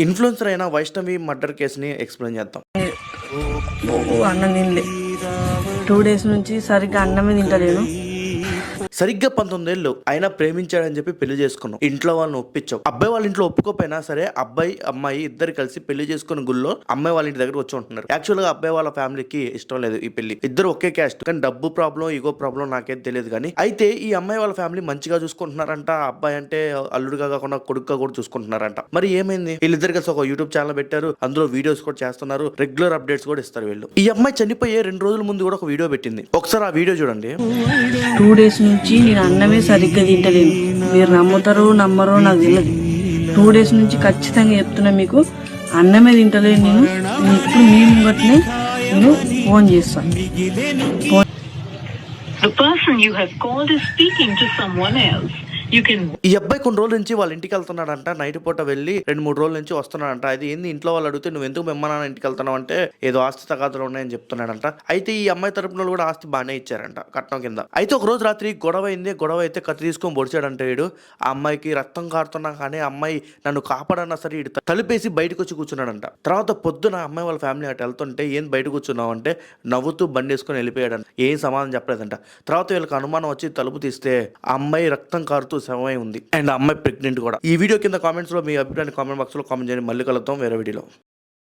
Influencer అయిన Vaishnavi murder కేస్‌ని explain చేద్దాం. అన్నం తినలే 2 డేస్ నుంచి సరిగ్గా అన్నమే తింటలేను. సరిగ్గా 19 ఏళ్ళు అయినా ప్రేమించాడని చెప్పి పెళ్లి చేసుకున్నాం. ఇంట్లో వాళ్ళని ఒప్పించావు. అబ్బాయి వాళ్ళ ఇంట్లో ఒప్పుకోపోయినా సరే అబ్బాయి అమ్మాయి ఇద్దరు కలిసి పెళ్లి చేసుకున్న గుళ్ళో అమ్మాయి వాళ్ళ ఇంటి దగ్గర వచ్చి ఉంటున్నారు. యాక్చువల్ గా అబ్బాయి వాళ్ళ ఫ్యామిలీకి ఇష్టం లేదు ఈ పెళ్లి. ఇద్దరు ఒకే క్యాస్ట్, కానీ డబ్బు ప్రాబ్లం ఈగో ప్రాబ్లం నాకేం తెలియదు. కానీ అయితే ఈ అమ్మాయి వాళ్ళ ఫ్యామిలీ మంచిగా చూసుకుంటున్నారంట. అబ్బాయి అంటే అల్లుడుగా కాకుండా కొడుకుగా కూడా చూసుకుంటున్నారంట. మరి ఏమైంది? వీళ్ళిద్దరు కలిసి ఒక యూట్యూబ్ ఛానల్ పెట్టారు. అందులో వీడియోస్ కూడా చేస్తున్నారు. రెగ్యులర్ అప్డేట్స్ కూడా ఇస్తారు వీళ్ళు. ఈ అమ్మాయి చనిపోయే 2 రోజుల ముందు కూడా ఒక వీడియో పెట్టింది. ఒకసారి ఆ వీడియో చూడండి. 2 డేస్ నుంచి నేను అన్నమే సరిగ్గా తింటలేను. మీరు నమ్ముతారో నమ్మరో నాకు తెలియదు. 2 డేస్ నుంచి ఖచ్చితంగా చెప్తున్నా మీకు, అన్నమే తింటలేను నేను. ఇప్పుడు మీ ముంగట్నే నేను ఫోన్ చేస్తాను. The person you have called is speaking to someone else. You can. ఈ అబ్బాయి కొన్ని రోజుల నుంచి వాళ్ళ ఇంటికి వెళ్తున్నాడంట. నైట్ పూట వెళ్ళి 2-3 రోజుల నుంచి వస్తున్నాడంట. అది ఏంది ఇంట్లో వాళ్ళు అడిగితే నువ్వు ఎందుకు మెమ్మనాన్న ఇంటికి వెళ్తున్నావు అంటే ఏదో ఆస్తి తగాదులు ఉన్నాయని చెప్తున్నాడంట. అయితే ఈ అమ్మాయి తరపున కూడా ఆస్తి బాగానే ఇచ్చారంట కట్నం కింద. అయితే ఒక రోజు రాత్రి గొడవ అయింది. గొడవ అయితే కత్తి తీసుకొని పొడిచాడంట వీడు. ఆ అమ్మాయికి రక్తం కారుతున్నా కానీ అమ్మాయి నన్ను కాపాడన్నా సరే ఇడు తలుపేసి బయటకు వచ్చి కూర్చున్నాడంట. తర్వాత పొద్దున అమ్మాయి వాళ్ళ ఫ్యామిలీ అటు వెళ్తుంటే ఏం బయట కూర్చున్నావు అంటే నవ్వుతూ బండి వేసుకొని వెళ్ళిపోయాడంట. ఏం సమాధానం చెప్పలేదంట. తర్వాత వీళ్ళకి అనుమానం వచ్చి తలుపు తీస్తే ఆ అమ్మాయి రక్తం కారుతూ శవమై ఉంది. అండ్ ఆ అమ్మాయి ప్రెగ్నెంట్ కూడా. ఈ వీడియో కింద కామెంట్స్ లో మీ అభిప్రాయాన్ని కామెంట్ బాక్స్ లో కామెంట్ చేయండి. మళ్ళీ కలుద్దాం వేరే వీడియోలో.